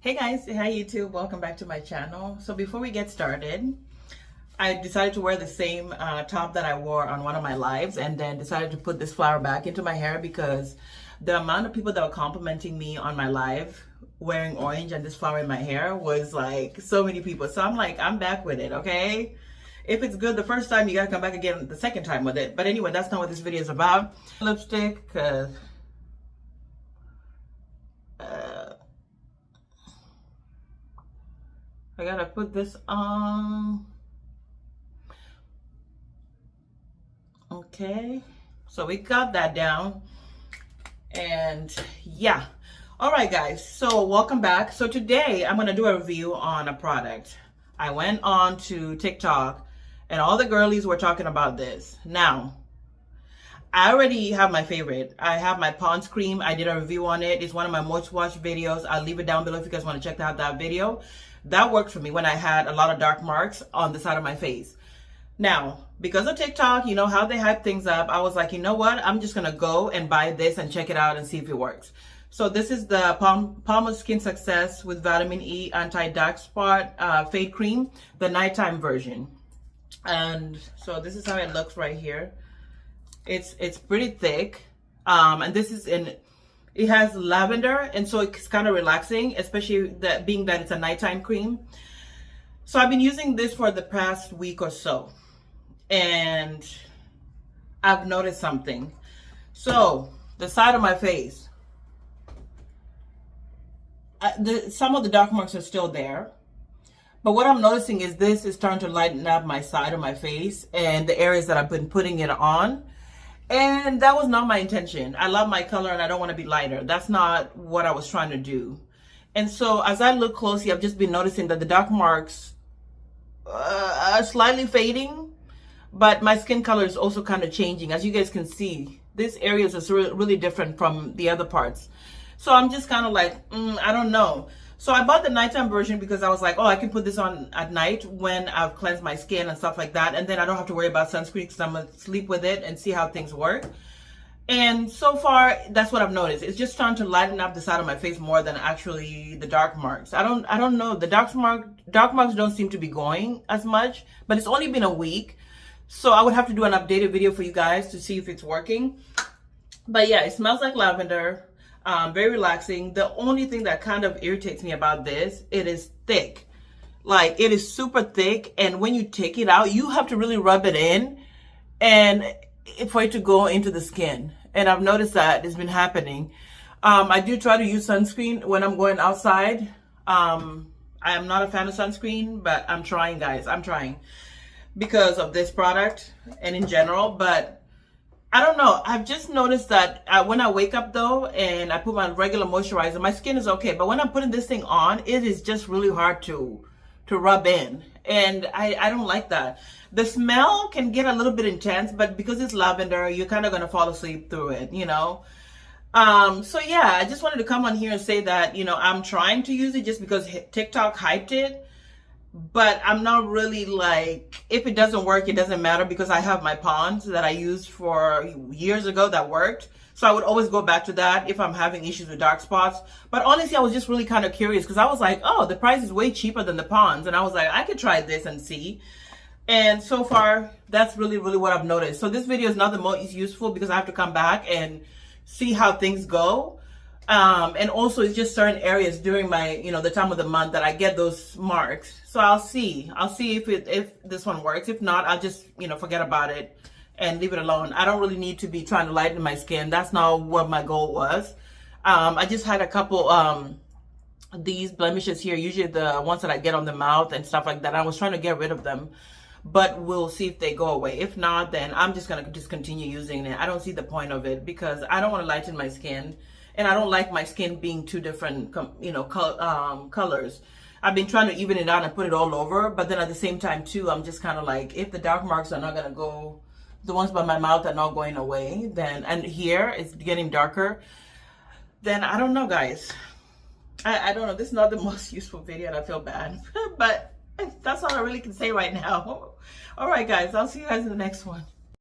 Hey guys, hi YouTube, welcome back to my channel. So before we get started, I decided to wear the same top that I wore on one of my lives, and then decided to put this flower back into my hair because the amount of people that were complimenting me on my live wearing orange and this flower in my hair was like so many people. So I'm like, I'm back with it, okay? If it's good the first time, you gotta come back again the second time with it. But anyway, that's not what this video is about. Lipstick, because I gotta put this on. Okay, so we got that down, and yeah. All right guys, so welcome back. So today I'm gonna do a review on a product. I went on to TikTok and all the girlies were talking about this. Now, I already have my favorite. I have my Pond's cream. I did a review on it. It's one of my most watched videos. I'll leave it down below if you guys want to check out that video. That worked for me when I had a lot of dark marks on the side of my face. Now, because of TikTok, you know how they hype things up, I was like, you know what? I'm just going to go and buy this and check it out and see if it works. So this is the Palm Skin Success with Vitamin E Anti-Dark Spot Fade Cream, the nighttime version. And so this is how it looks right here. It's pretty thick. And this is it has lavender, and so it's kind of relaxing, especially being that it's a nighttime cream. So I've been using this for the past week or so, and I've noticed something. So the side of my face, some of the dark marks are still there, but what I'm noticing is this is starting to lighten up my side of my face and the areas that I've been putting it on. And that was not my intention. I love my color and I don't want to be lighter. That's not what I was trying to do. And so as I look closely, I've just been noticing that the dark marks are slightly fading, but my skin color is also kind of changing. As you guys can see, this area is really different from the other parts. So I'm just kind of like, I don't know. So I bought the nighttime version because I was like, oh, I can put this on at night when I've cleansed my skin and stuff like that. And then I don't have to worry about sunscreen because I'm going to sleep with it and see how things work. And so far, that's what I've noticed. It's just starting to lighten up the side of my face more than actually the dark marks. I don't know. The dark marks don't seem to be going as much, but it's only been a week. So I would have to do an updated video for you guys to see if it's working. But yeah, it smells like lavender. Very relaxing. The only thing that kind of irritates me about this, it is thick. Like, it is super thick, and when you take it out, you have to really rub it in and for it to go into the skin. And I've noticed that it's been happening. I do try to use sunscreen when I'm going outside. I am not a fan of sunscreen, but I'm trying, guys. I'm trying because of this product and in general, but I don't know. I've just noticed that when I wake up though and I put my regular moisturizer, my skin is okay. But when I'm putting this thing on, it is just really hard to rub in. And I don't like that. The smell can get a little bit intense, but because it's lavender, you're kind of going to fall asleep through it, you know. So yeah, I just wanted to come on here and say that, you know, I'm trying to use it just because TikTok hyped it. But I'm not really like, if it doesn't work, it doesn't matter because I have my Ponds that I used for years ago that worked. So I would always go back to that if I'm having issues with dark spots. But honestly, I was just really kind of curious because I was like, oh, the price is way cheaper than the Ponds. And I was like, I could try this and see. And so far, that's really what I've noticed. So this video is not the most useful because I have to come back and see how things go. And also it's just certain areas during my, you know, the time of the month that I get those marks. So I'll see if this one works. If not, I'll just, you know, forget about it and leave it alone. I don't really need to be trying to lighten my skin. That's not what my goal was. I just had a couple, these blemishes here, usually the ones that I get on the mouth and stuff like that. I was trying to get rid of them, but we'll see if they go away. If not, then I'm just going to just continue using it. I don't see the point of it because I don't want to lighten my skin. And I don't like my skin being two different, you know, colors. I've been trying to even it out and put it all over. But then at the same time, too, I'm just kind of like, if the dark marks are not going to go, the ones by my mouth are not going away, then, and here it's getting darker, then I don't know, guys. I don't know. This is not the most useful video and I feel bad. But that's all I really can say right now. All right, guys. I'll see you guys in the next one.